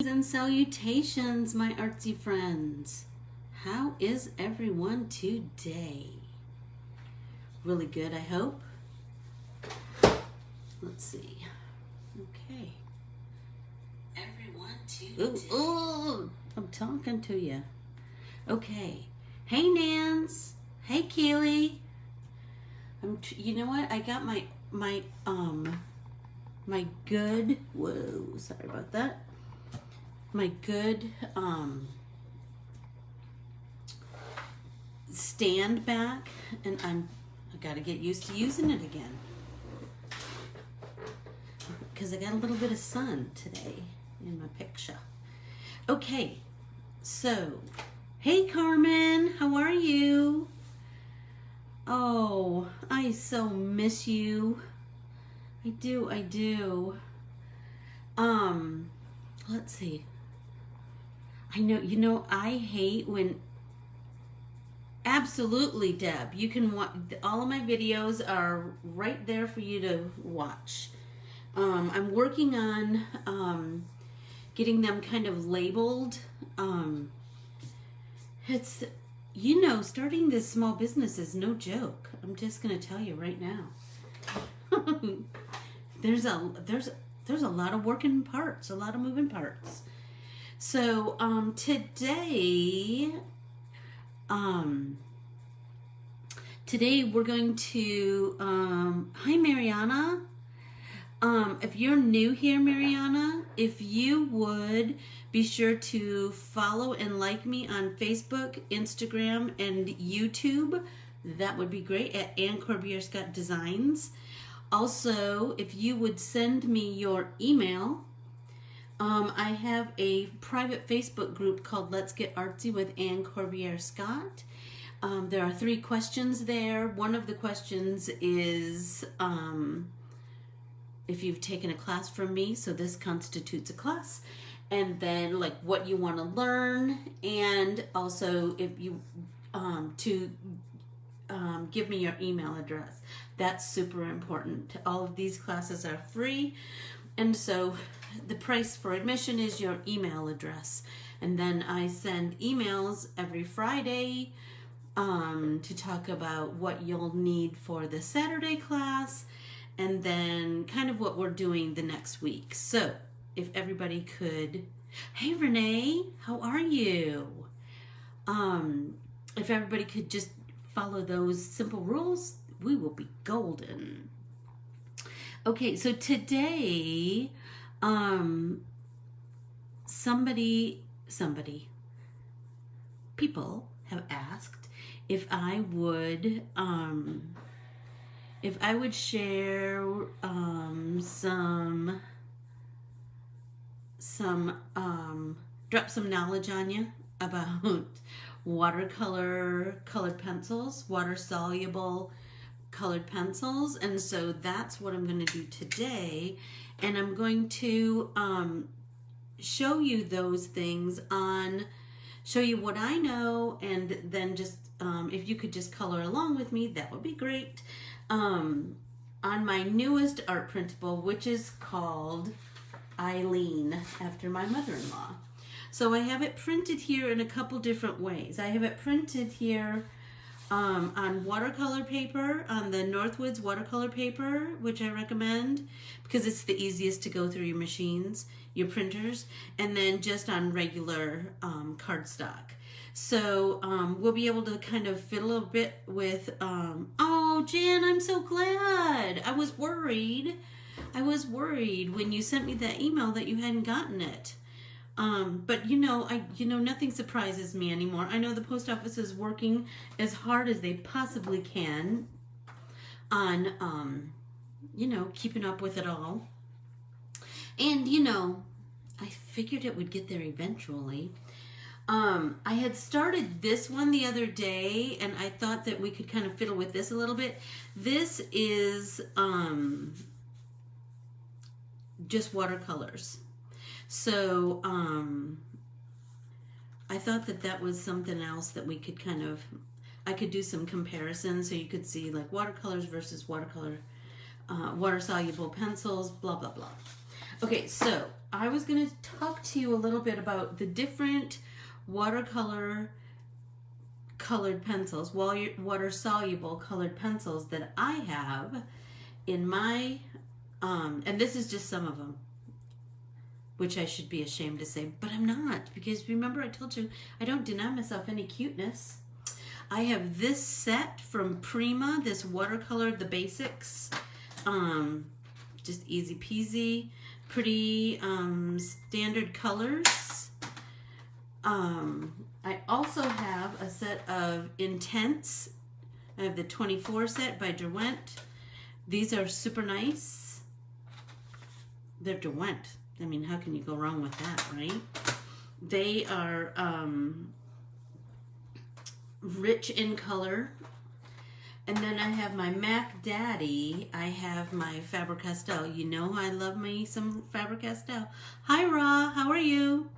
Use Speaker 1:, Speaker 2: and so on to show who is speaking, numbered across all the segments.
Speaker 1: And salutations, my artsy friends. How is everyone today? Really good, I hope. Let's see. Okay. Everyone today. Ooh, I'm talking to you. Okay. Hey, Nance. Hey, Keely. You know what? I got my good. Whoa, sorry about that. My good stand back, and I gotta get used to using it again because I got a little bit of sun today in my picture. Okay, so hey Carmen, how are you? Oh, I so miss you. I do. Let's see. I hate when, absolutely, Deb, you can watch, all of my videos are right there for you to watch. I'm working on getting them kind of labeled. It's, starting this small business is no joke. I'm just going to tell you right now. There's a lot of working parts, a lot of moving parts. So today we're going to hi Mariana. If you're new here, Mariana, if you would be sure to follow and like me on Facebook, Instagram, and YouTube, that would be great, at Corbiere-Scott Designs. Also, if you would send me your email, I have a private Facebook group called Let's Get Artsy with Corbiere-Scott. There are 3 questions there. One of the questions is if you've taken a class from me, so this constitutes a class, and then like what you want to learn, and also if you give me your email address. That's super important. All of these classes are free, and so the price for admission is your email address. And then I send emails every Friday to talk about what you'll need for the Saturday class, and then kind of what we're doing the next week. So if everybody could, hey Renee, how are you? If everybody could just follow those simple rules, we will be golden. Okay, so today, people have asked if I would share drop some knowledge on you about watercolor colored pencils, water soluble colored pencils. And so that's what I'm going to do today, and I'm going to show you those things, show you what I know, and then just if you could just color along with me, that would be great. On my newest art printable, which is called Eileen, after my mother-in-law. So I have it printed here in a couple different ways. I have it printed here on watercolor paper, on the Northwoods watercolor paper, which I recommend because it's the easiest to go through your machines, your printers, and then just on regular cardstock. So we'll be able to kind of fit a little bit with, oh Jan, I'm so glad. I was worried when you sent me that email that you hadn't gotten it. But nothing surprises me anymore. I know the post office is working as hard as they possibly can on, keeping up with it all. And, I figured it would get there eventually. I had started this one the other day, and I thought that we could kind of fiddle with this a little bit. This is just watercolors. So I thought that was something else that we could I could do some comparisons so you could see like watercolors versus water soluble pencils, blah, blah, blah. Okay, so I was going to talk to you a little bit about the different watercolor colored pencils, water soluble colored pencils that I have in my, and this is just some of them, which I should be ashamed to say, but I'm not, because remember I told you I don't deny myself any cuteness. I have this set from Prima, this watercolor, the basics, just easy peasy, pretty standard colors. I also have a set of Inktense. I have the 24 set by Derwent. These are super nice. They're Derwent. I mean, how can you go wrong with that, right? They are rich in color. And then I have my Mac Daddy. I have my Faber-Castell. You know I love me some Faber-Castell. Hi, Ra. How are you?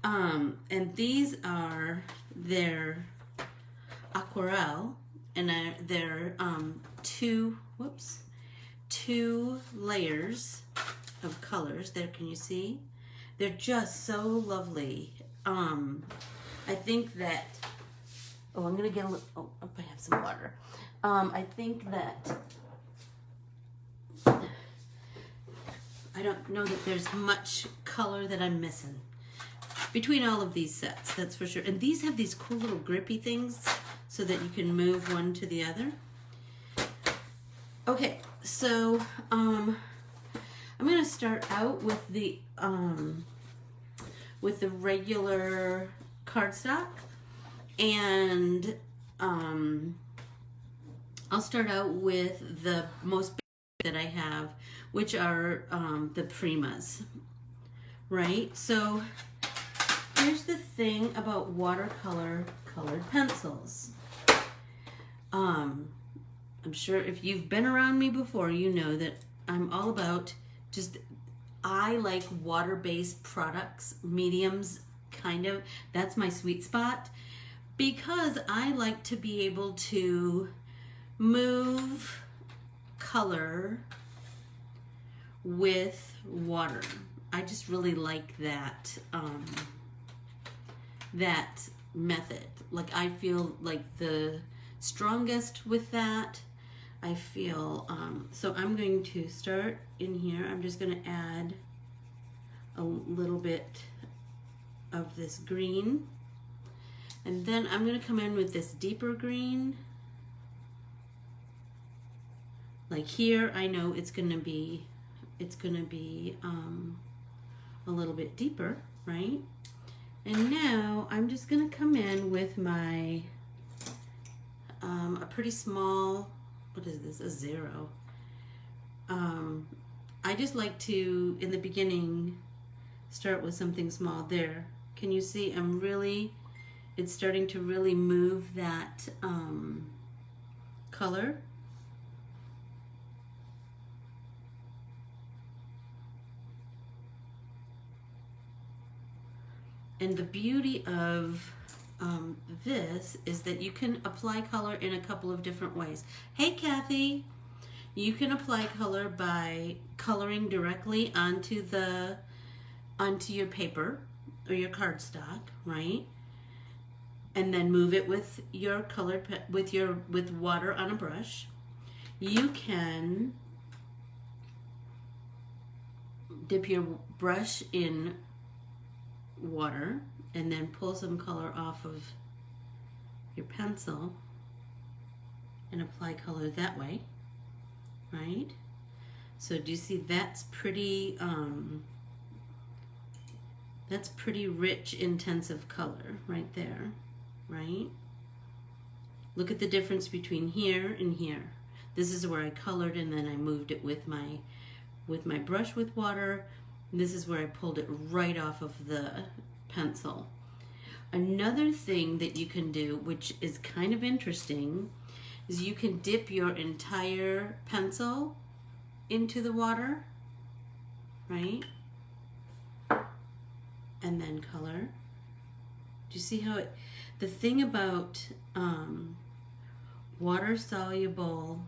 Speaker 1: And these are their aquarelle. And they're two layers of colors. There, can you see? They're just so lovely. I think that, oh, I'm gonna get a little, oh, I have some water. I think that, I don't know that there's much color that I'm missing between all of these sets, that's for sure. And these have these cool little grippy things so that you can move one to the other. Okay, so I'm gonna start out with the regular cardstock, and I'll start out with the most basic that I have, which are the Primas, right? So here's the thing about watercolor colored pencils. I'm sure if you've been around me before, you know that I'm all about I like water-based products, mediums, kind of. That's my sweet spot, because I like to be able to move color with water. I just really like that that method. Like, I feel like the strongest with that. I feel, so I'm going to start in here. I'm just going to add a little bit of this green. And then I'm going to come in with this deeper green. Like here, I know it's going to be a little bit deeper, right? And now I'm just going to come in with my, a pretty small, what is this, a 0. I just like to, in the beginning, start with something small. There, can you see? It's starting to really move that color. And the beauty of this is that you can apply color in a couple of different ways. Hey, Kathy. You can apply color by coloring directly onto your paper or your cardstock, right? And then move it with your with water on a brush. You can dip your brush in water and then pull some color off of your pencil and apply color that way, right? So do you see that's pretty rich, intensive color right there, right? Look at the difference between here and here. This is where I colored and then I moved it with my brush with water. This is where I pulled it right off of the pencil. Another thing that you can do, which is kind of interesting, is you can dip your entire pencil into the water, right? And then color. Do you see how the thing about water-soluble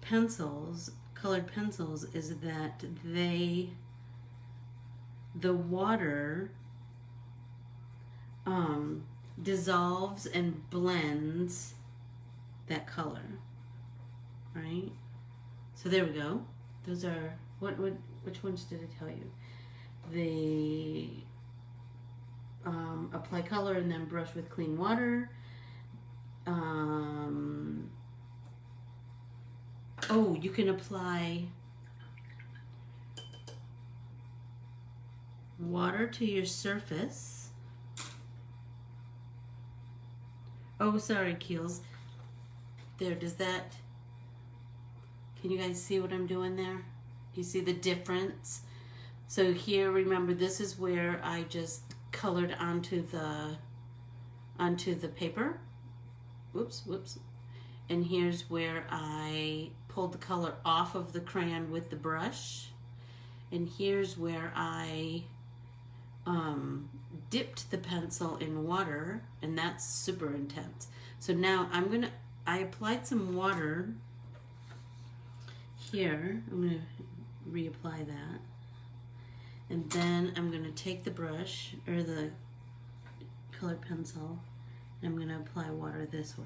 Speaker 1: pencils, colored pencils is that the water dissolves and blends that color, right? So there we go. Those are, which ones did I tell you? The apply color and then brush with clean water. Oh, you can apply water to your surface. Oh, sorry, Keels. There, does that, can you guys see what I'm doing there? Do you see the difference? So here, remember, this is where I just colored onto the paper. Whoops. And here's where I pulled the color off of the crayon with the brush. And here's where I dipped the pencil in water, and that's super intense. So now I applied some water here. I'm gonna reapply that. And then I'm gonna take the brush, or the colored pencil, and I'm gonna apply water this way.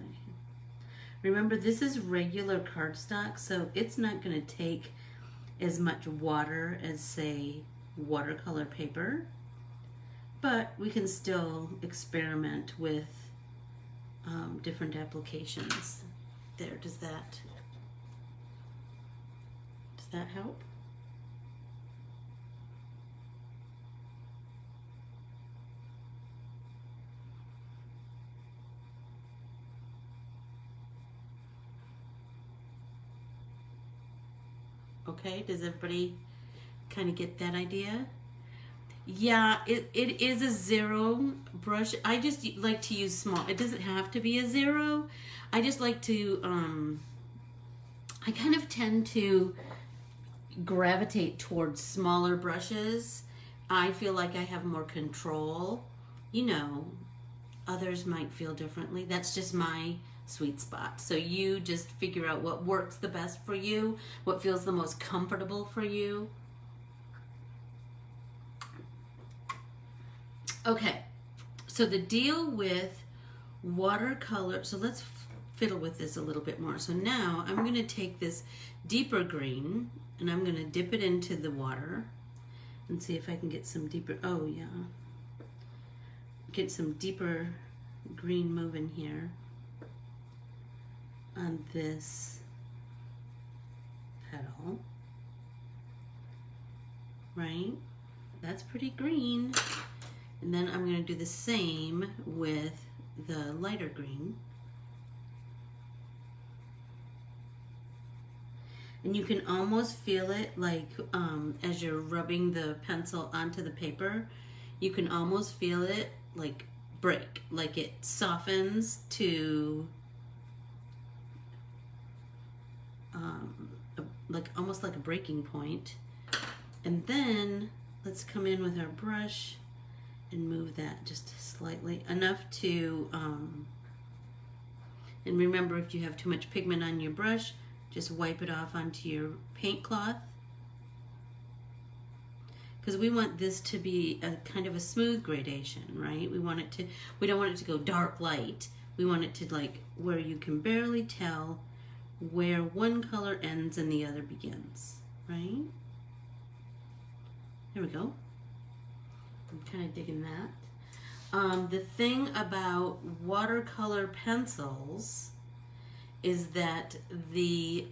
Speaker 1: Remember, this is regular cardstock, so it's not gonna take as much water as, say, watercolor paper, but we can still experiment with different applications. There, does that help? Okay, does everybody kind of get that idea? Yeah, it is a zero brush. I just like to use small. It doesn't have to be a zero. I just like to, I kind of tend to gravitate towards smaller brushes. I feel like I have more control. You know, others might feel differently. That's just my sweet spot. So you just figure out what works the best for you, what feels the most comfortable for you. Okay, so the deal with watercolor, so let's fiddle with this a little bit more. So now I'm going to take this deeper green and I'm going to dip it into the water and see if I can get some deeper, oh yeah, get some deeper green moving here on this petal, right? That's pretty green. And then I'm going to do the same with the lighter green. And you can almost feel it like as you're rubbing the pencil onto the paper, you can almost feel it like break, like it softens to like almost like a breaking point. And then let's come in with our brush and move that just slightly, enough to, and remember, if you have too much pigment on your brush, just wipe it off onto your paint cloth. Because we want this to be a kind of a smooth gradation, right? We don't want it to go dark light. We want it to, like, where you can barely tell where one color ends and the other begins, right? There we go. I'm kind of digging that. The thing about watercolor pencils is that the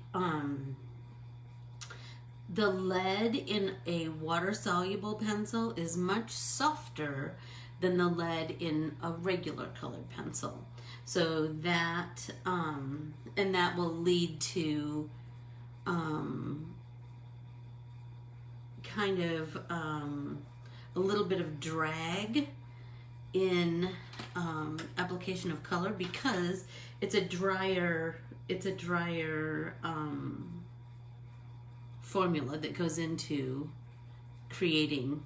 Speaker 1: lead in a water-soluble pencil is much softer than the lead in a regular colored pencil. So that, and that will lead to kind of a little bit of drag in application of color, because it's a drier formula that goes into creating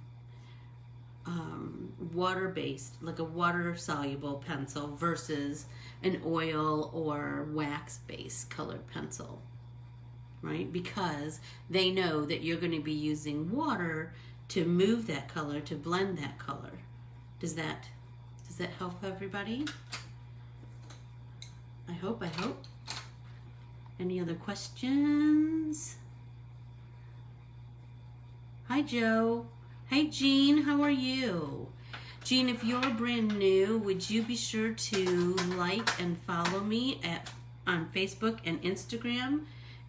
Speaker 1: water-based, like a water-soluble pencil versus an oil or wax-based colored pencil. right? Because they know that you're going to be using water to move that color, to blend that color. Does that help everybody? I hope. Any other questions? Hi, Joe. Hey, Jean, how are you? Jean, if you're brand new, would you be sure to like and follow me on Facebook and Instagram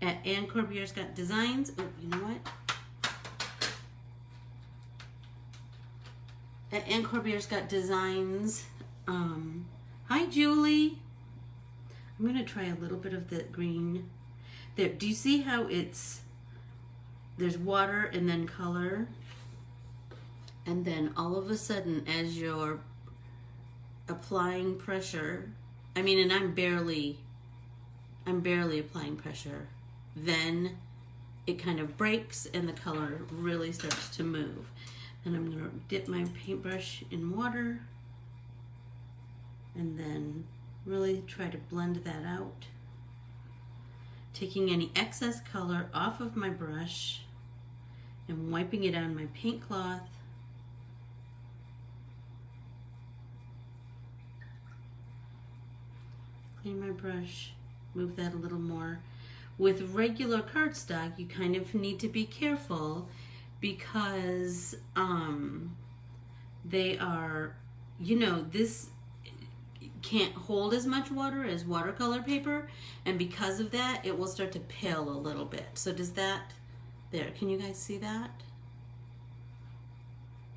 Speaker 1: at Corbiere-Scott Designs. Oh, you know what? At Corbiere-Scott Designs. Hi, Julie. I'm going to try a little bit of the green. There, do you see how there's water and then color? And then all of a sudden, as you're applying pressure, and I'm barely applying pressure, then it kind of breaks and the color really starts to move. And I'm going to dip my paintbrush in water and then really try to blend that out, taking any excess color off of my brush and wiping it on my paint cloth. Clean my brush, move that a little more. With regular cardstock, you kind of need to be careful because they are, this can't hold as much water as watercolor paper, and because of that, it will start to pill a little bit. So does that, there, can you guys see that?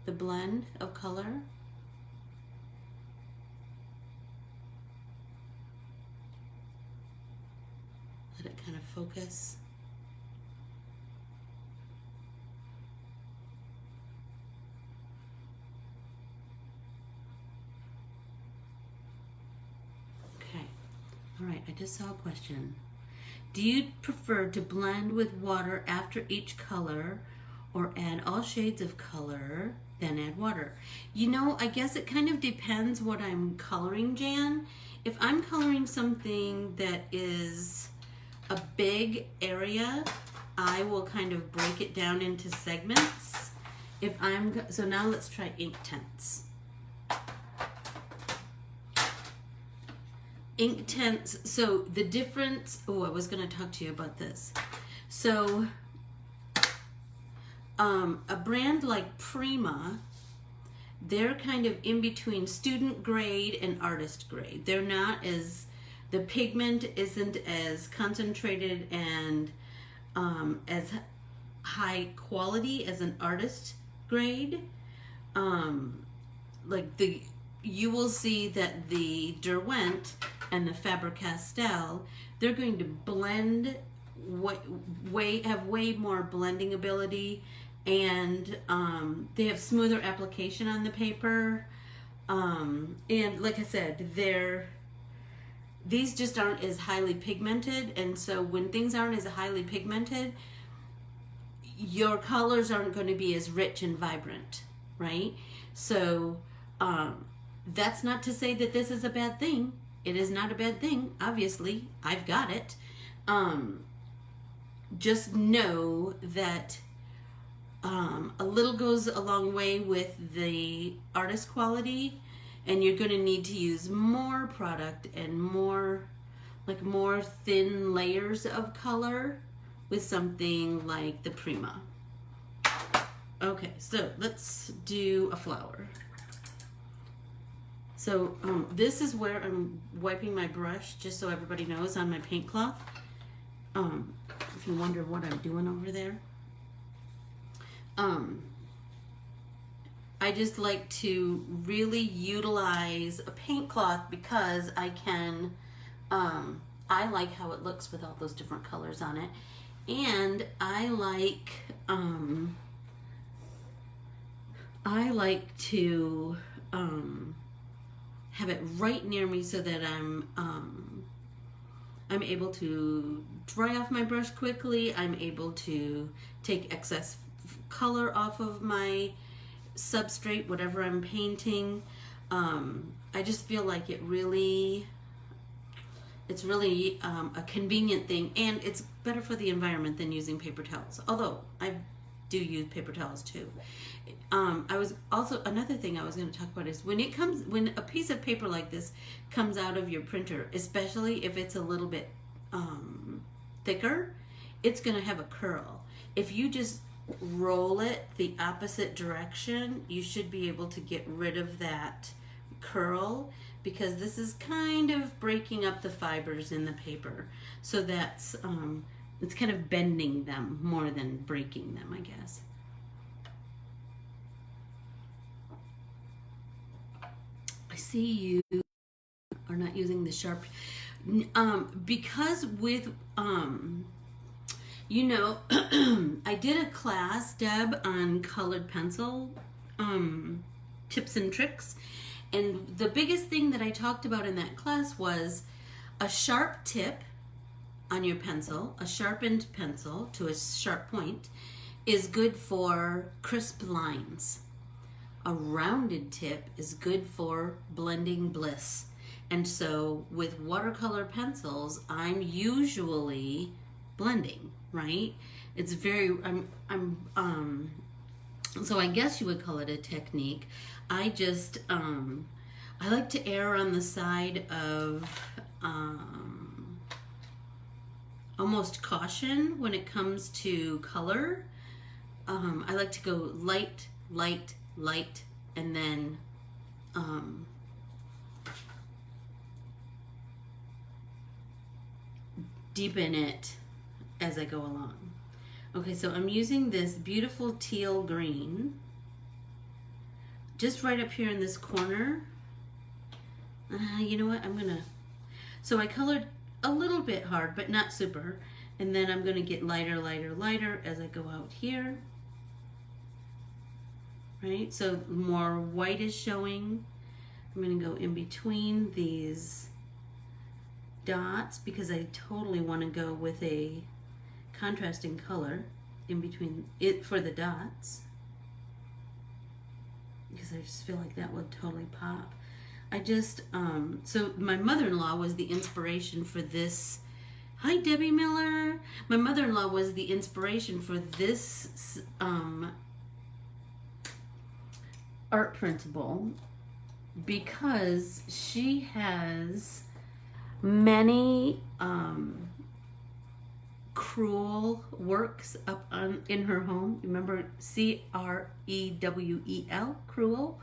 Speaker 1: The blend of color? Let it kind of focus. Okay, all right, I just saw a question. Do you prefer to blend with water after each color or add all shades of color, then add water? I guess it kind of depends what I'm coloring, Jan. If I'm coloring something that is a big area, I will kind of break it down into segments. So now let's try Inktense. Inktense, so the difference, I was going to talk to you about this. So a brand like Prima, they're kind of in between student grade and artist grade. They're not as, the pigment isn't as concentrated and as high quality as an artist grade. You will see that the Derwent and the Faber-Castell, they're going to blend, have way more blending ability, and they have smoother application on the paper. And like I said, these just aren't as highly pigmented, and so when things aren't as highly pigmented, your colors aren't going to be as rich and vibrant, right? So that's not to say that this is a bad thing. It is not a bad thing, obviously. I've got it. Just know that a little goes a long way with the artist quality, and you're going to need to use more product and more thin layers of color with something like the Prima. Okay, so let's do a flower. So this is where I'm wiping my brush, just so everybody knows, on my paint cloth. If you wonder what I'm doing over there. I just like to really utilize a paint cloth because I can, I like how it looks with all those different colors on it. And I like to have it right near me so that I'm able to dry off my brush quickly. I'm able to take excess color off of my substrate, whatever I'm painting. I just feel like it really It's really a convenient thing, and it's better for the environment than using paper towels. Although I do use paper towels too. I was also, another thing I was going to talk about is when a piece of paper like this comes out of your printer, especially if it's a little bit thicker, it's going to have a curl. If you just roll it the opposite direction, you should be able to get rid of that curl, because this is kind of breaking up the fibers in the paper. So that's it's kind of bending them more than breaking them, I guess. I see you are not using the sharp, because with you know, I did a class, Deb, on colored pencil tips and tricks, and the biggest thing that I talked about in that class was a sharp tip on your pencil, a sharpened pencil to a sharp point, is good for crisp lines. A rounded tip is good for blending bliss. And so with watercolor pencils, I'm usually blending, right? It's very, so I guess you would call it a technique. I just, I like to err on the side of almost caution when it comes to color. I like to go light, light, light, and then deepen it as I go along. Okay, so I'm using this beautiful teal green just right up here in this corner. You know what, so I colored a little bit hard, but not super, and then I'm gonna get lighter, lighter, lighter as I go out here. Right, so more white is showing. I'm gonna go in between these dots because I totally want to go with a contrasting color in between it for the dots, because I just feel like that would totally pop. I just, so my mother-in-law was the inspiration for this. Hi, Debbie Miller. My mother-in-law was the inspiration for this art printable, because she has many crewel works up in her home. Remember C-R-E-W-E-L, crewel?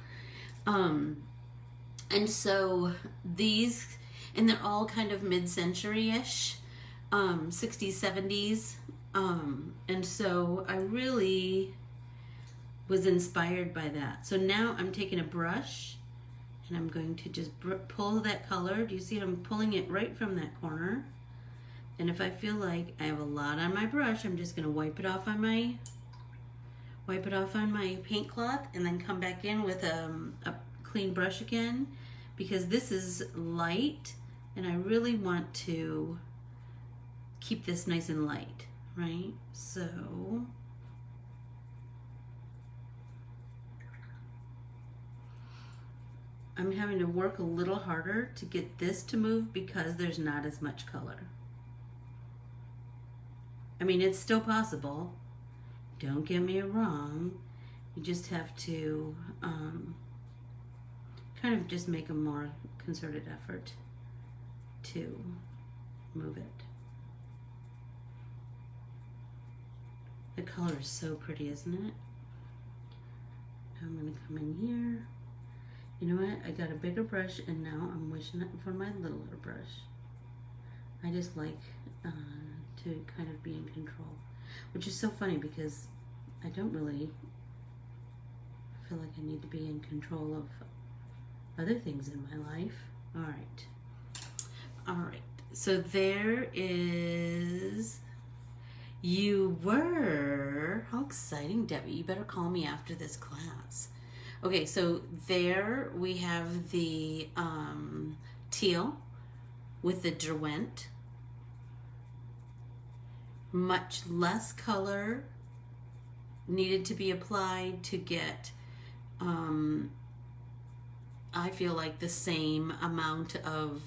Speaker 1: And so these, and they're all kind of mid-century-ish, 60s, 70s. And so I really was inspired by that. So now I'm taking a brush and I'm going to just pull that color. Do you see I'm pulling it right from that corner? And if I feel like I have a lot on my brush, I'm just gonna wipe it off on my paint cloth, and then come back in with a clean brush again, because this is light and I really want to keep this nice and light, right? So I'm having to work a little harder to get this to move because there's not as much color. I mean, it's still possible. Don't get me wrong. You just have to kind of just make a more concerted effort to move it. The color is so pretty, isn't it? I'm gonna come in here. You know what? I got a bigger brush, and now I'm wishing it for my littler brush. I just like to kind of be in control, which is so funny because I don't really feel like I need to be in control of other things in my life. All right. So there is. You were. How exciting, Debbie. You better call me after this class. Okay, so there we have the teal with the Derwent. Much less color needed to be applied to get, I feel like, the same amount of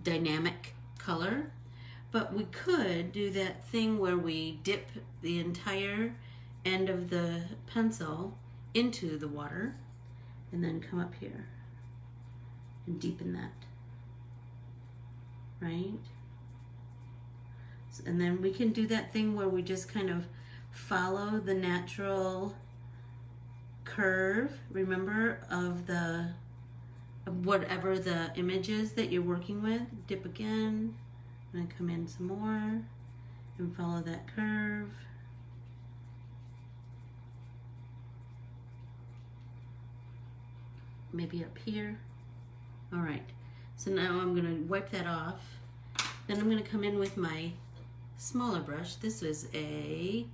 Speaker 1: dynamic color. But we could do that thing where we dip the entire end of the pencil into the water and then come up here and deepen that, right? And then we can do that thing where we just kind of follow the natural curve, remember, of whatever the image is that you're working with. Dip again, and then come in some more and follow that curve. Maybe up here. All right, so now I'm gonna wipe that off. Then I'm gonna come in with my smaller brush. This is a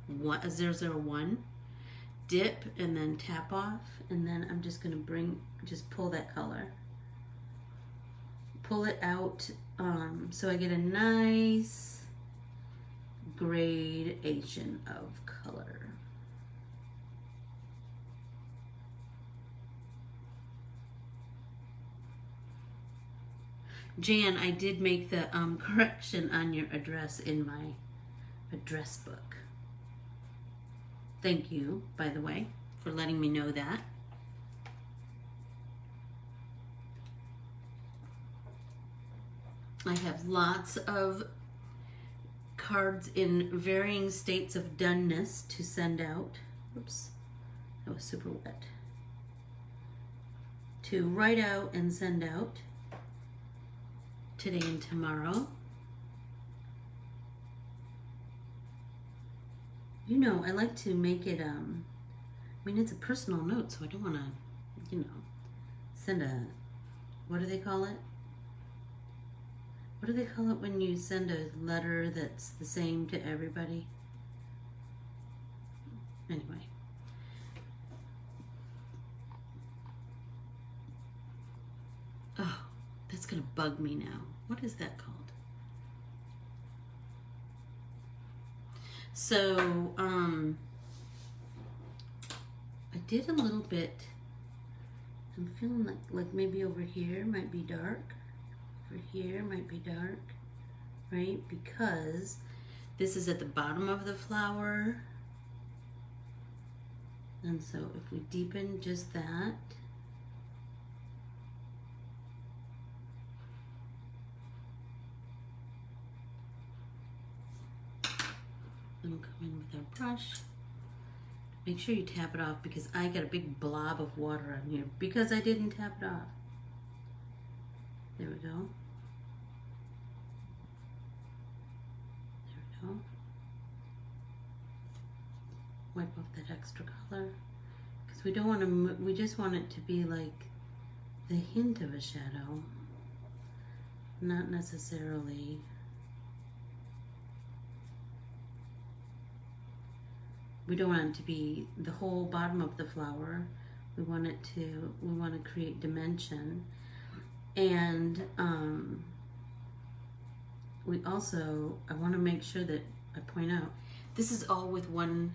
Speaker 1: 001. Dip and then tap off, and then I'm just gonna just pull that color. Pull it out so I get a nice gradation of color. Jan, I did make the correction on your address in my address book. Thank you, by the way, for letting me know that. I have lots of cards in varying states of doneness to send out. Oops, that was super wet. To write out and send out today and tomorrow. You know, I like to make it, I mean, it's a personal note, so I don't want to, you know, send a, what do they call it? What do they call it when you send a letter that's the same to everybody? Anyway. Oh, that's going to bug me now. What is that called? So, I did a little bit. I'm feeling like maybe over here might be dark. Over here might be dark, right? Because this is at the bottom of the flower. And so if we deepen just that, then we'll come in with our brush. Make sure you tap it off because I got a big blob of water on here because I didn't tap it off. There we go. There we go. Wipe off that extra color because we don't want to, we just want it to be like the hint of a shadow, not necessarily we don't want it to be the whole bottom of the flower. We want it to, we want to create dimension. And we also, I want to make sure that I point out, this is all with one.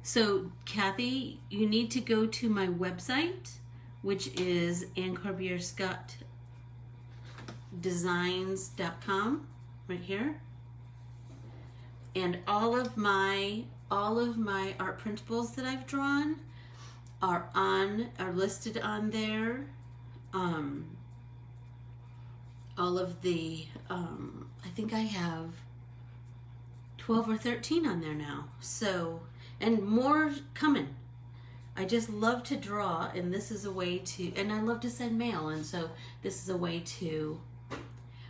Speaker 1: So Kathy, you need to go to my website, which is Corbiere-Scott designs.com, right here. And all of my art printables that I've drawn are listed on there. All of the I think I have 12 or 13 on there now. So, and more coming. I just love to draw, and this is a way to, and I love to send mail, and so this is a way to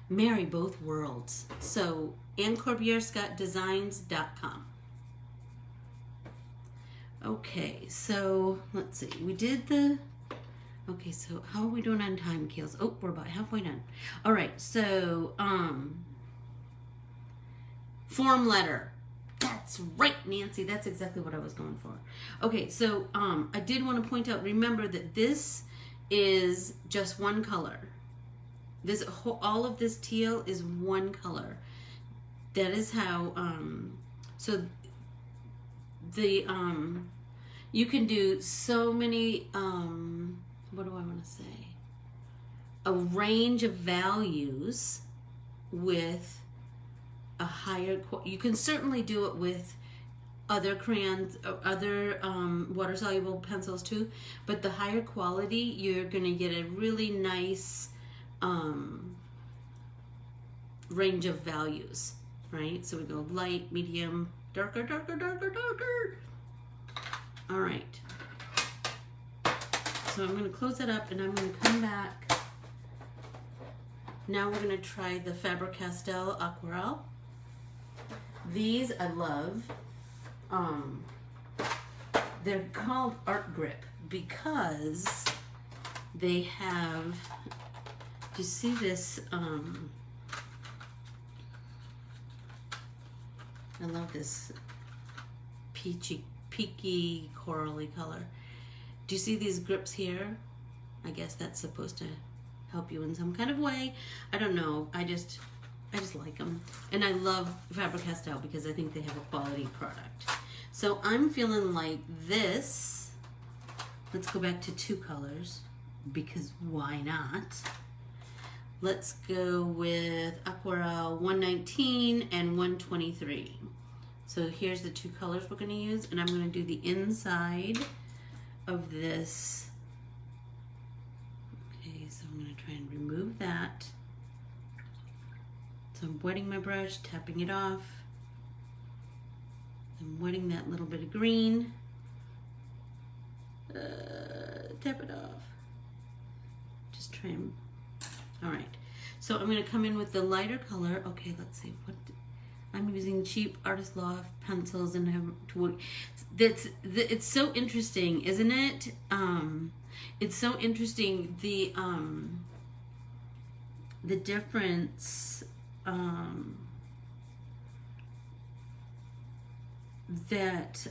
Speaker 1: marry both worlds. So Corbiere-Scott-designs.com. Okay, so let's see. We did the, okay, so how are we doing on time, Keels? Oh, we're about halfway done. All right, so form letter. That's right, Nancy. That's exactly what I was going for. Okay, so I did want to point out, remember that this is just one color. This whole, all of this teal is one color. That is how, so the, you can do so many, what do I want to say? a range of values with a higher, you can certainly do it with other crayons, other water-soluble pencils too, but the higher quality, you're going to get a really nice range of values, right? So we go light, medium, darker, darker, darker, darker. All right. So I'm going to close it up and I'm going to come back. Now we're going to try the Faber-Castell Aquarelle. These I love. They're called Art Grip because they have, do you see this? I love this peaky corally color. Do you see these grips here? I guess that's supposed to help you in some kind of way. I don't know. I just like them. And I love Faber-Castell because I think they have a quality product. So I'm feeling like this. Let's go back to 2 colors because why not? Let's go with Aquarelle 119 and 123. So here's the 2 colors we're going to use, and I'm going to do the inside of this. Okay, so I'm going to try and remove that. So I'm wetting my brush, tapping it off. I'm wetting that little bit of green. Tap it off. Just try and, all right. So I'm gonna come in with the lighter color. Okay, let's see, what, I'm using cheap Artist Loft pencils and have to work. It's so interesting, isn't it? It's so interesting, the difference that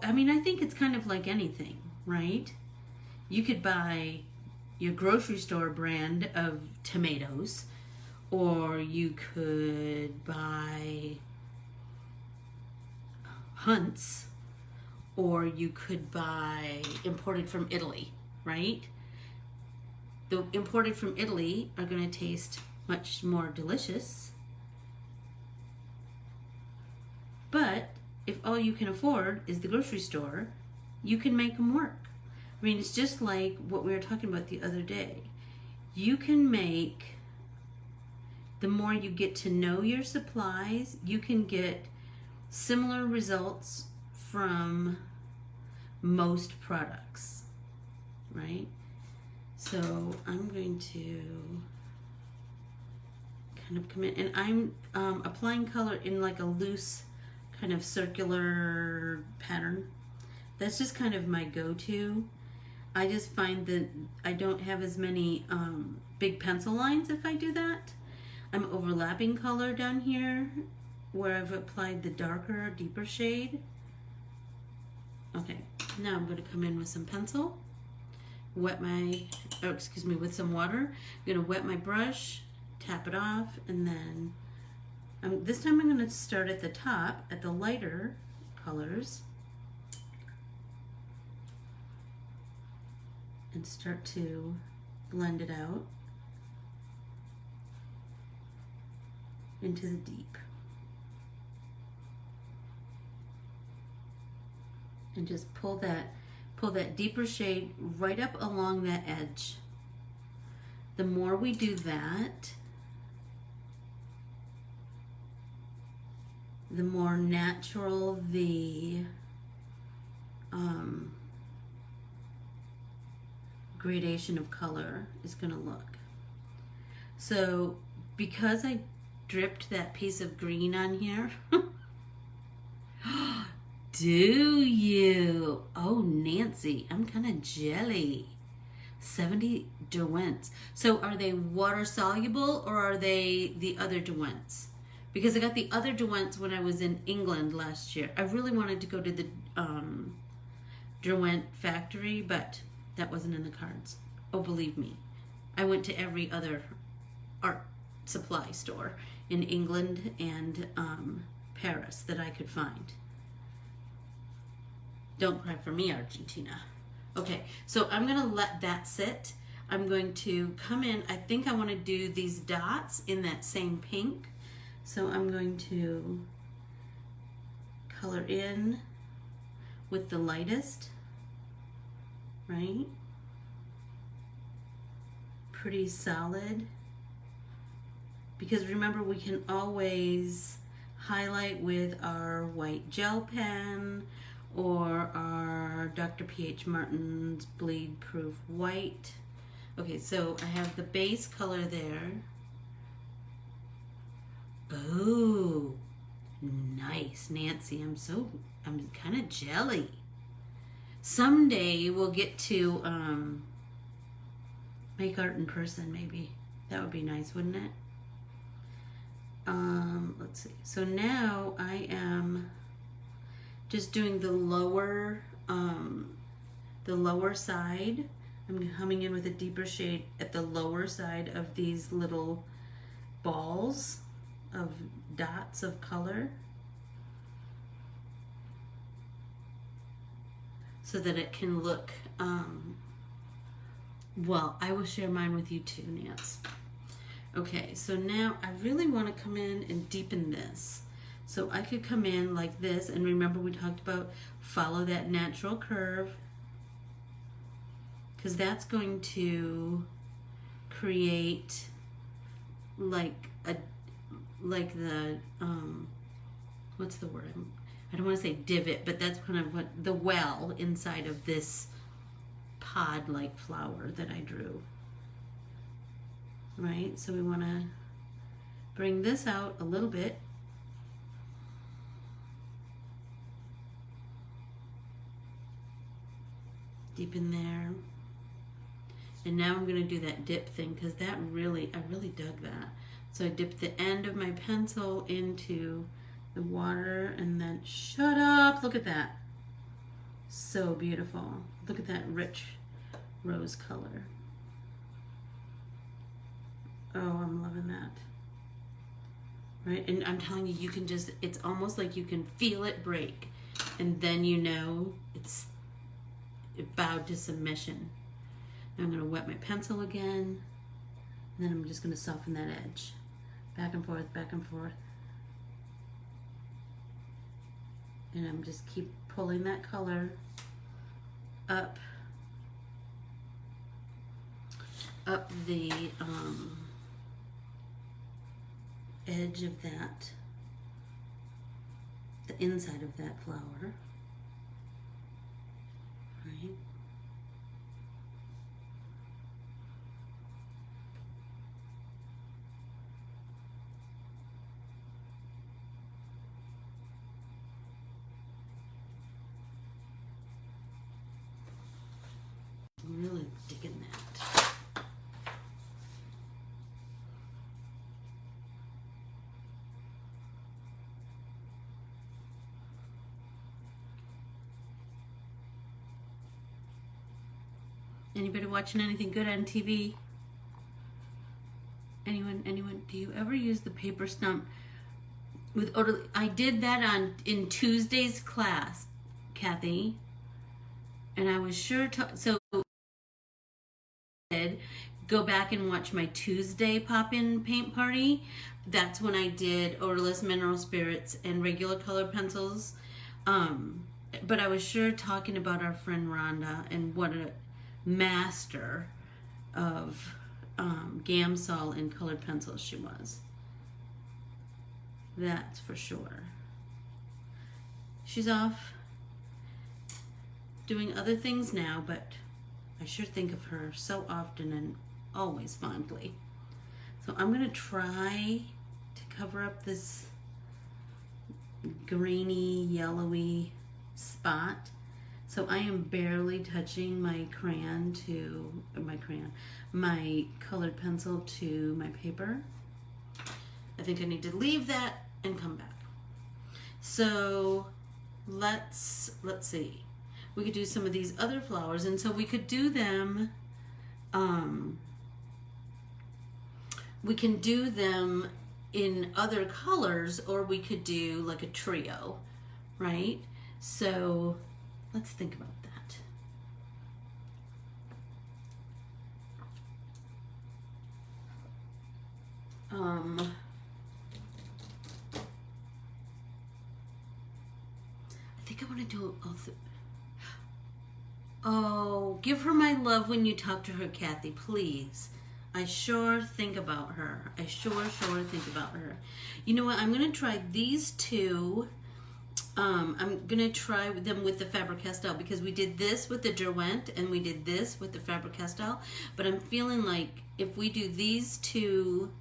Speaker 1: I mean, I think it's kind of like anything, right? You could buy your grocery store brand of tomatoes, or you could buy Hunt's, or you could buy imported from Italy, right? The imported from Italy are going to taste much more delicious. But if all you can afford is the grocery store, you can make them work. I mean, it's just like what we were talking about the other day. You can make, the more you get to know your supplies, you can get similar results from most products, right? So I'm going to kind of come in, and I'm applying color in like a loose kind of circular pattern. That's just kind of my go-to. I just find that I don't have as many big pencil lines if I do that. I'm overlapping color down here where I've applied the darker, deeper shade. Okay, now I'm going to come in with some pencil, wet my, with some water. I'm going to wet my brush, tap it off, and then this time I'm going to start at the top, at the lighter colors, and start to blend it out into the deep. And just pull that deeper shade right up along that edge. The more we do that, the more natural the gradation of color is going to look. So because I dripped that piece of green on here, do you? Oh, Nancy, I'm kind of jelly. 70 Derwents. So are they water soluble or are they the other Derwents? Because I got the other Derwents when I was in England last year. I really wanted to go to the Derwent factory, but that wasn't in the cards. Oh, believe me. I went to every other art supply store in England and Paris that I could find. Don't cry for me, Argentina. Okay, so I'm gonna let that sit. I'm going to come in, I think I wanna do these dots in that same pink. So I'm going to color in with the lightest, right? Pretty solid. Because remember, we can always highlight with our white gel pen or our Dr. P.H. Martin's bleed proof white. Okay, so I have the base color there. Oh, nice, Nancy. I'm kind of jelly. Someday we'll get to make art in person, maybe. That would be nice, wouldn't it? Let's see. So now I am just doing the lower side. I'm coming in with a deeper shade at the lower side of these little balls of dots of color, so that it can look, well, I will share mine with you too, Nance. Okay, so now I really want to come in and deepen this. So I could come in like this, and remember we talked about follow that natural curve, because that's going to create like the what's the word? I don't want to say divot, but that's kind of what the well inside of this pod-like flower that I drew. Right, so we want to bring this out a little bit. Deep in there. And now I'm going to do that dip thing, because that really, I really dug that. So I dipped the end of my pencil into the water, and then, shut up, look at that. So beautiful. Look at that rich rose color. Oh, I'm loving that. Right, and I'm telling you, you can just, it's almost like you can feel it break, and then you know it bowed to submission. Now I'm going to wet my pencil again, and then I'm just going to soften that edge. Back and forth, back and forth. And I'm just keep pulling that color up the edge of that, the inside of that flower, right? I'm really digging that. Anybody watching anything good on TV? Anyone? Do you ever use the paper stump with orderly? I did that in Tuesday's class, Kathy, and I was sure to, so go back and watch my Tuesday pop-in paint party. That's when I did odorless mineral spirits and regular color pencils. But I was sure talking about our friend Rhonda and what a master of Gamsol and colored pencils she was. That's for sure. She's off doing other things now, but I sure think of her so often and always fondly. So I'm going to try to cover up this grainy, yellowy spot. So I am barely touching my crayon to, my colored pencil to my paper. I think I need to leave that and come back. So let's see. We could do some of these other flowers, and so we could do them, we can do them in other colors, or we could do like a trio, right? So let's think about that. I think I want to do oh, give her my love when you talk to her, Kathy, please. I sure think about her. I sure think about her. You know what? I'm going to try these two. I'm going to try them with the Faber-Castell because we did this with the Derwent and we did this with the Faber-Castell. But I'm feeling like if we do these two,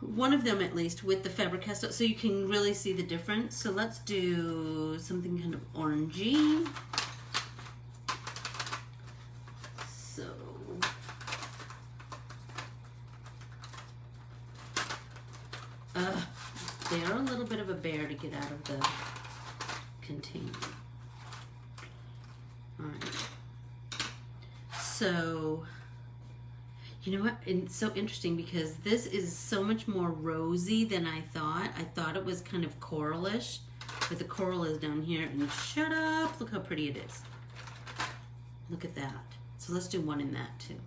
Speaker 1: one of them at least with the Faber-Castell, so you can really see the difference. So let's do something kind of orangey. So they are a little bit of a bear to get out of the container. All right. So, you know what? It's so interesting because this is so much more rosy than I thought. I thought it was kind of coralish, but the coral is down here. And shut up! Look how pretty it is. Look at that. So let's do one in that too.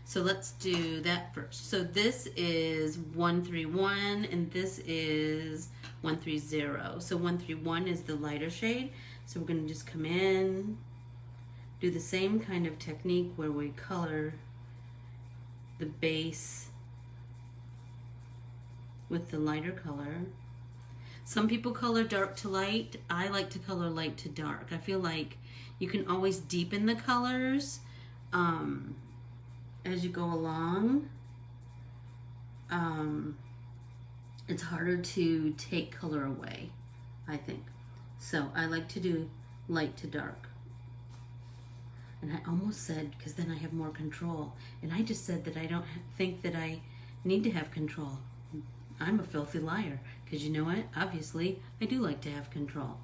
Speaker 1: So let's do that first. So this is 131 and this is 130. So 131 is the lighter shade. So we're going to just come in, do the same kind of technique where we color the base with the lighter color. Some people color dark to light. I like to color light to dark. I feel like you can always deepen the colors as you go along. It's harder to take color away, I think. So I like to do light to dark. And I almost said, because then I have more control. And I just said that I don't think that I need to have control. I'm a filthy liar. Because you know what? Obviously, I do like to have control.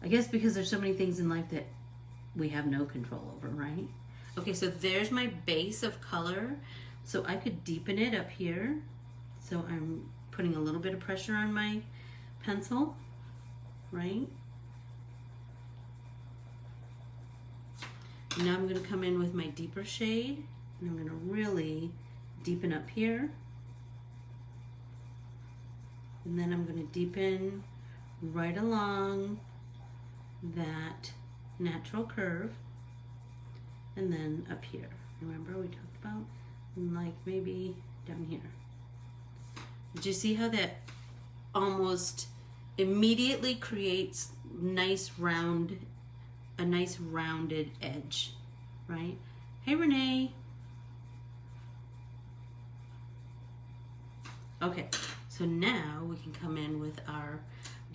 Speaker 1: I guess because there's so many things in life that we have no control over, right? Okay, so there's my base of color. So I could deepen it up here. So I'm putting a little bit of pressure on my pencil, right? Now I'm going to come in with my deeper shade, and I'm going to really deepen up here. And then I'm going to deepen right along that natural curve, and then up here. Remember we talked about, and like maybe down here. Did you see how that almost immediately creates nice round, a nice rounded edge, right? Hey, Renee. Okay, so now we can come in with our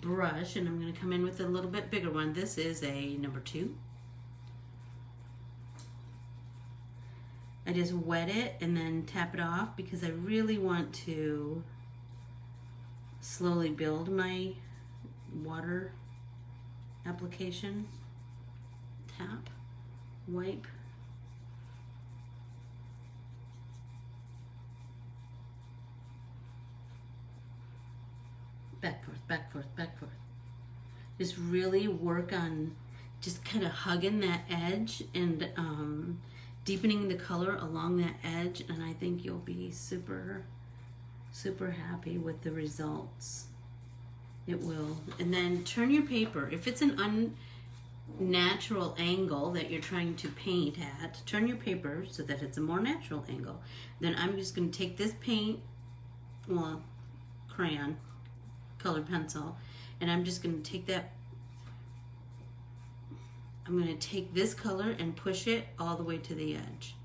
Speaker 1: brush, and I'm going to come in with a little bit bigger one. This is a number 2. I just wet it and then tap it off because I really want to slowly build my water application. Tap, wipe. Back, forth, back, forth, back, forth. Just really work on just kind of hugging that edge and deepening the color along that edge, and I think you'll be super, super happy with the results. It will. And then turn your paper. If it's an unnatural angle that you're trying to paint at, turn your paper so that it's a more natural angle. Then I'm just going to take this paint, well, crayon, colored pencil, and I'm just going to take that, I'm going to take this color and push it all the way to the edge.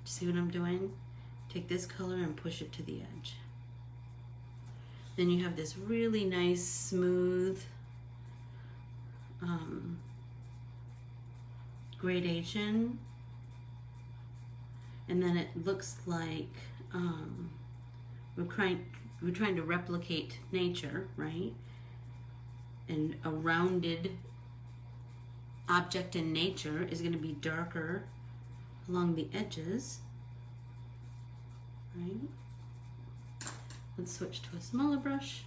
Speaker 1: See what I'm doing? Take this color and push it to the edge. Then you have this really nice, smooth gradation. And then it looks like we're trying to replicate nature, right? And a rounded object in nature is going to be darker along the edges, right? Let's switch to a smaller brush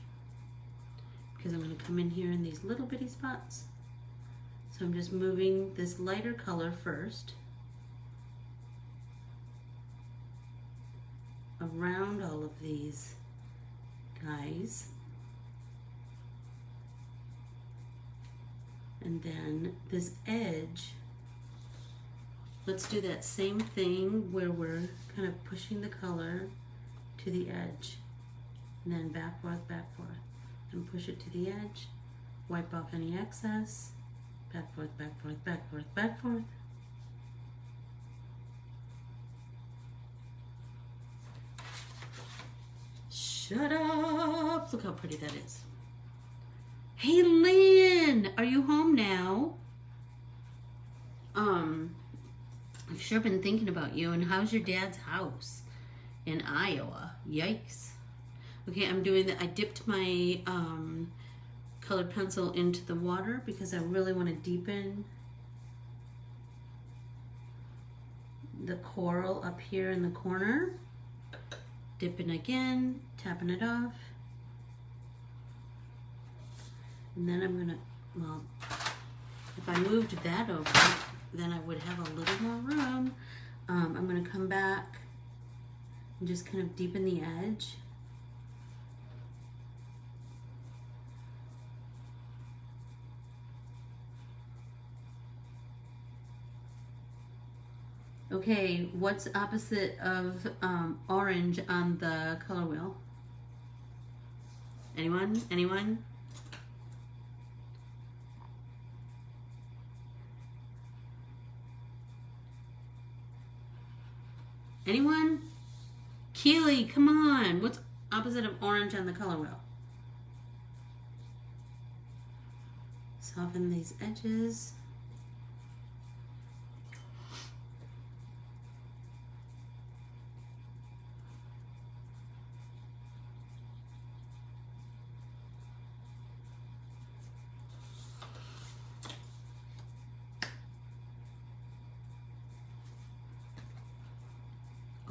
Speaker 1: because I'm going to come in here in these little bitty spots. So I'm just moving this lighter color first around all of these guys. And then this edge, let's do that same thing where we're kind of pushing the color to the edge. And then back, forth, and push it to the edge. Wipe off any excess. Back, forth, back, forth, back, forth, back, forth. Shut up! Look how pretty that is. Hey, Lynn! Are you home now? I've sure been thinking about you. And how's your dad's house in Iowa? Yikes. Okay, I'm doing that. I dipped my colored pencil into the water because I really want to deepen the coral up here in the corner. Dipping again, tapping it off. And then I'm gonna, well, if I moved that over, then I would have a little more room. I'm gonna come back and just kind of deepen the edge. Okay, what's opposite of orange on the color wheel? Anyone? Anyone? Anyone? Keely, come on. What's opposite of orange on the color wheel? Soften these edges.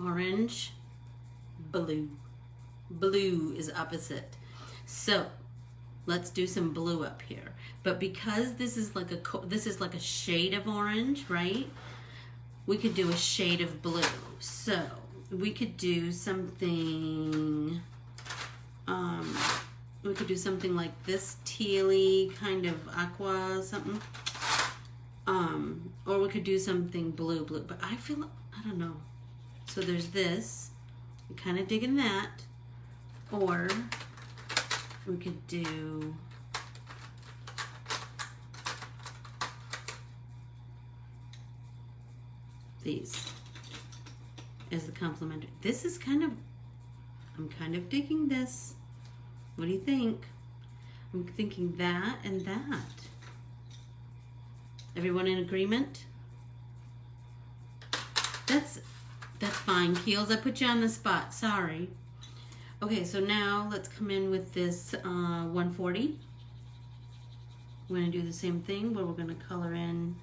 Speaker 1: Orange, blue. Blue is opposite. So let's do some blue up here. But because this is like a shade of orange, right? We could do a shade of blue. So we could do something. We could do something like this tealy kind of aqua something. Or we could do something blue. But I feel, I don't know. So there's this, I'm kind of digging that, or we could do these as the complementary. This is kind of, I'm kind of digging this. What do you think? I'm thinking that and that. Everyone in agreement? That's fine, Keels. I put you on the spot. Sorry. Okay, so now let's come in with this 140. We're going to do the same thing where we're going to color in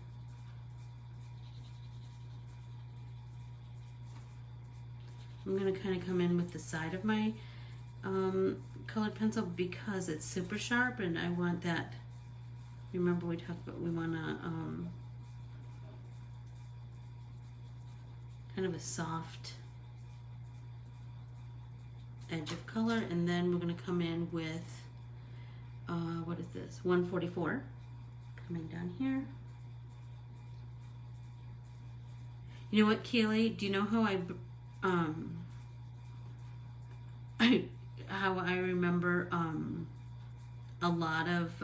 Speaker 1: I'm going to kind of come in with the side of my colored pencil because it's super sharp and I want that. Remember we talked about we want to kind of a soft edge of color, and then we're going to come in with what is this, 144 coming down here. You know what, Keely, do you know how I remember a lot of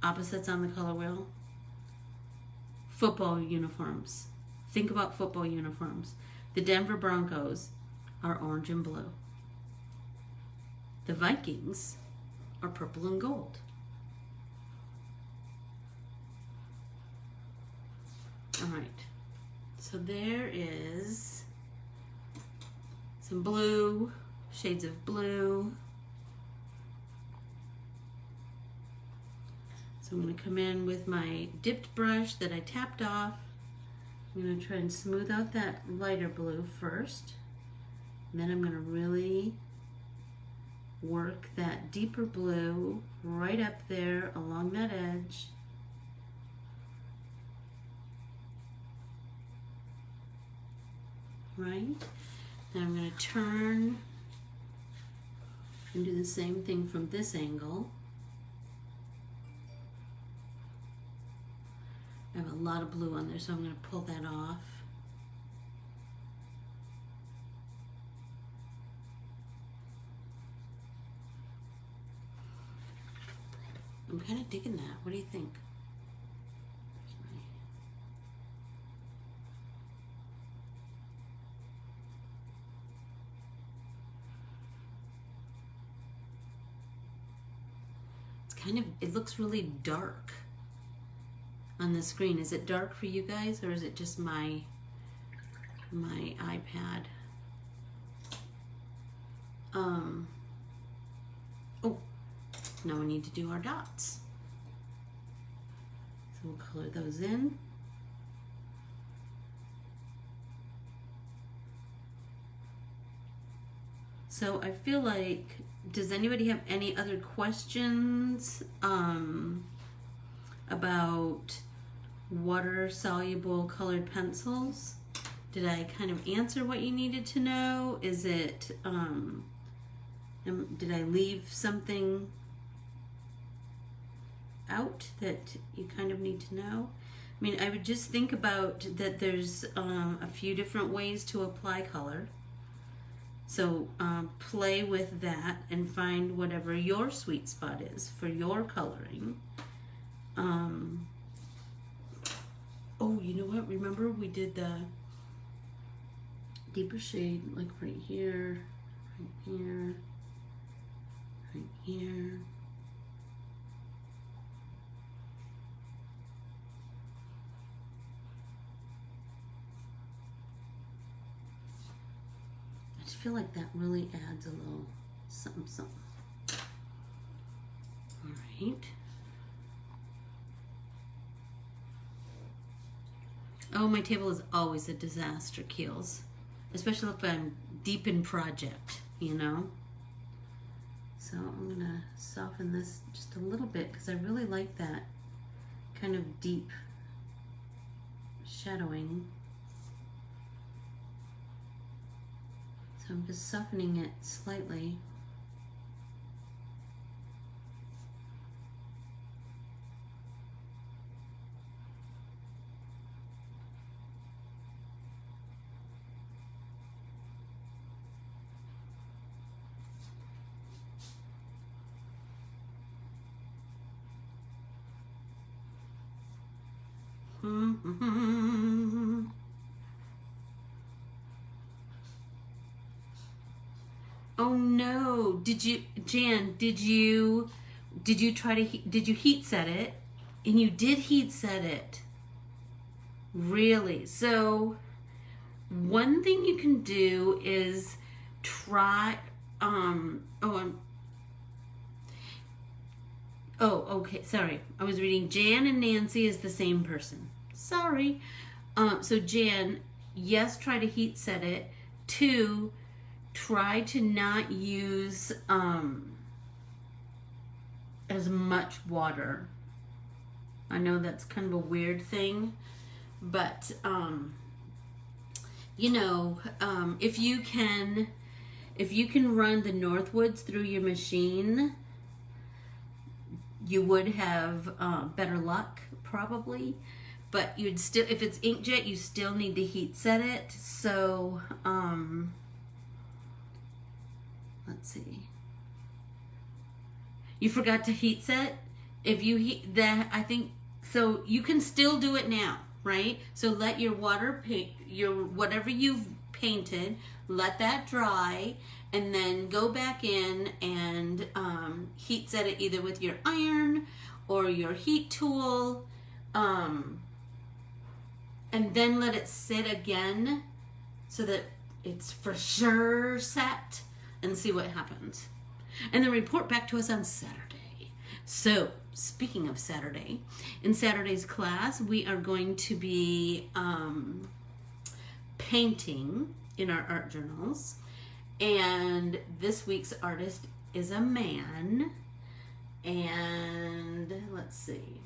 Speaker 1: opposites on the color wheel? Football uniforms. Think about football uniforms. The Denver Broncos are orange and blue. The Vikings are purple and gold. All right, so there is some blue, shades of blue. So I'm going to come in with my dipped brush that I tapped off. I'm going to try and smooth out that lighter blue first. And then I'm going to really work that deeper blue right up there along that edge. Right? Then I'm going to turn and do the same thing from this angle. I have a lot of blue on there, so I'm going to pull that off. I'm kind of digging that. What do you think? It's kind of, it looks really dark on the screen. Is it dark for you guys, or is it just my iPad? Oh, now we need to do our dots. So we'll color those in. So I feel like, does anybody have any other questions about water-soluble colored pencils? Did I kind of answer what you needed to know? Is it, did I leave something out that you kind of need to know? I mean, I would just think about that there's a few different ways to apply color. So play with that and find whatever your sweet spot is for your coloring. Oh, you know what? Remember we did the deeper shade, like right here, right here, right here. I just feel like that really adds a little something, something. All right. Oh, my table is always a disaster, Keels. Especially if I'm deep in project, you know? So I'm gonna soften this just a little bit because I really like that kind of deep shadowing. So I'm just softening it slightly. Oh no, Jan, did you try to, did you heat set it? And you did heat set it. Really? So one thing you can do is try, okay, sorry. I was reading Jan and Nancy is the same person. Sorry. So Jan, yes, try to heat set it. 2, try to not use as much water. I know that's kind of a weird thing, but you know, if you can run the Northwoods through your machine, you would have better luck probably, but you'd still, if it's inkjet, you still need to heat set it. So let's see, you forgot to heat set. If you heat that, I think, so you can still do it now, right? So let your water paint, whatever you've painted, let that dry, and then go back in and heat set it either with your iron or your heat tool, and then let it sit again so that it's for sure set, and see what happens. And then report back to us on Saturday. So, speaking of Saturday, in Saturday's class, we are going to be painting in our art journals. And this week's artist is a man. And let's see.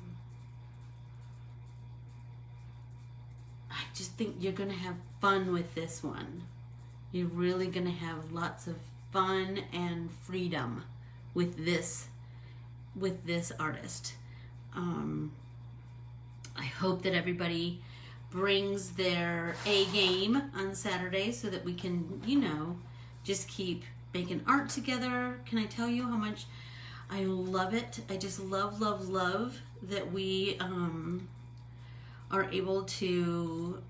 Speaker 1: I just think you're going to have fun with this one. You're really going to have lots of fun and freedom with this artist. I hope that everybody brings their A game on Saturday so that we can, you know, just keep making art together. Can I tell you how much I love it? I just love, love, love that we are able to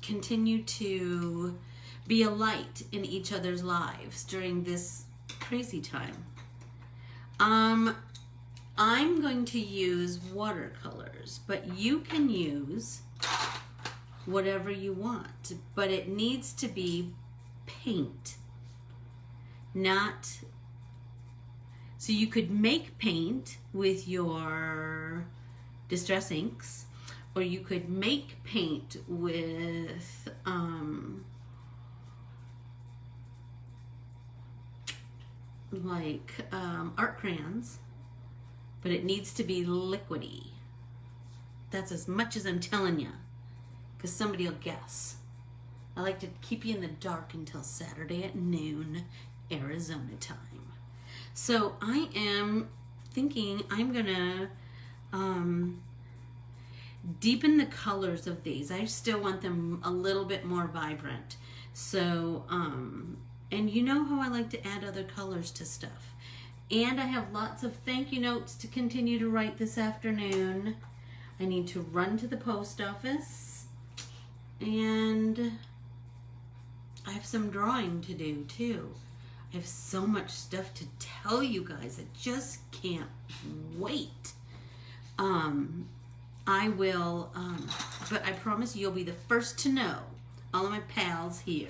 Speaker 1: continue to be a light in each other's lives during this crazy time. I'm going to use watercolors, but you can use whatever you want, but it needs to be paint, not, so you could make paint with your distress inks, or you could make paint with art crayons, but it needs to be liquidy. That's as much as I'm telling you, because somebody will guess. I like to keep you in the dark until Saturday at noon, Arizona time. So I am thinking I'm gonna deepen the colors of these. I still want them a little bit more vibrant. So, and you know how I like to add other colors to stuff. And I have lots of thank you notes to continue to write this afternoon. I need to run to the post office, and I have some drawing to do too. I have so much stuff to tell you guys. I just can't wait. I will, but I promise you'll be the first to know, all of my pals here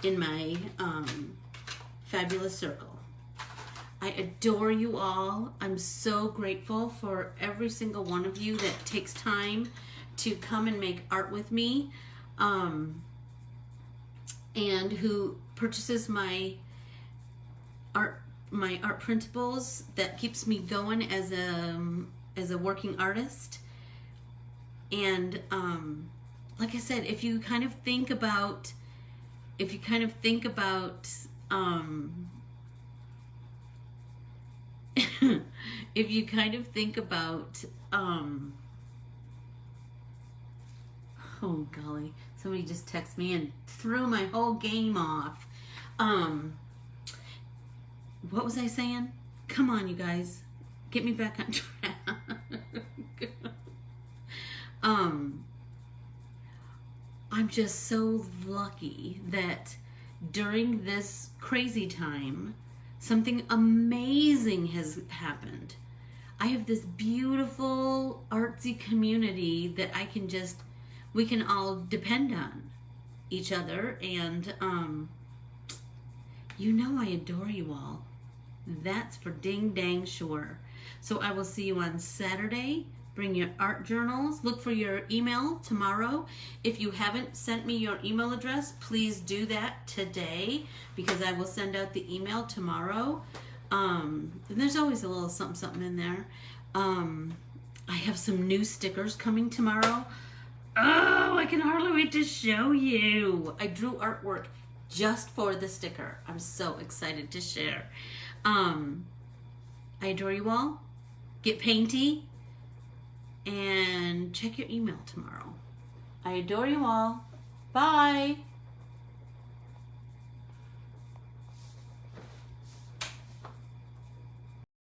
Speaker 1: in my fabulous circle. I adore you all. I'm so grateful for every single one of you that takes time to come and make art with me, and who purchases my art printables. That keeps me going as a working artist. And like I said, if you kind of think about oh golly, somebody just texted me and threw my whole game off. What was I saying? Come on, you guys, get me back on track. I'm just so lucky that during this crazy time, something amazing has happened. I have this beautiful artsy community that we can all depend on each other, and you know I adore you all. That's for ding dang sure. So I will see you on Saturday. Bring your art journals. Look for your email tomorrow. If you haven't sent me your email address, please do that today, because I will send out the email tomorrow. And there's always a little something in there. I have some new stickers coming tomorrow. Oh, I can hardly wait to show you. I drew artwork just for the sticker. I'm so excited to share. I adore you all. Get painty. And check your email tomorrow. I adore you all. Bye.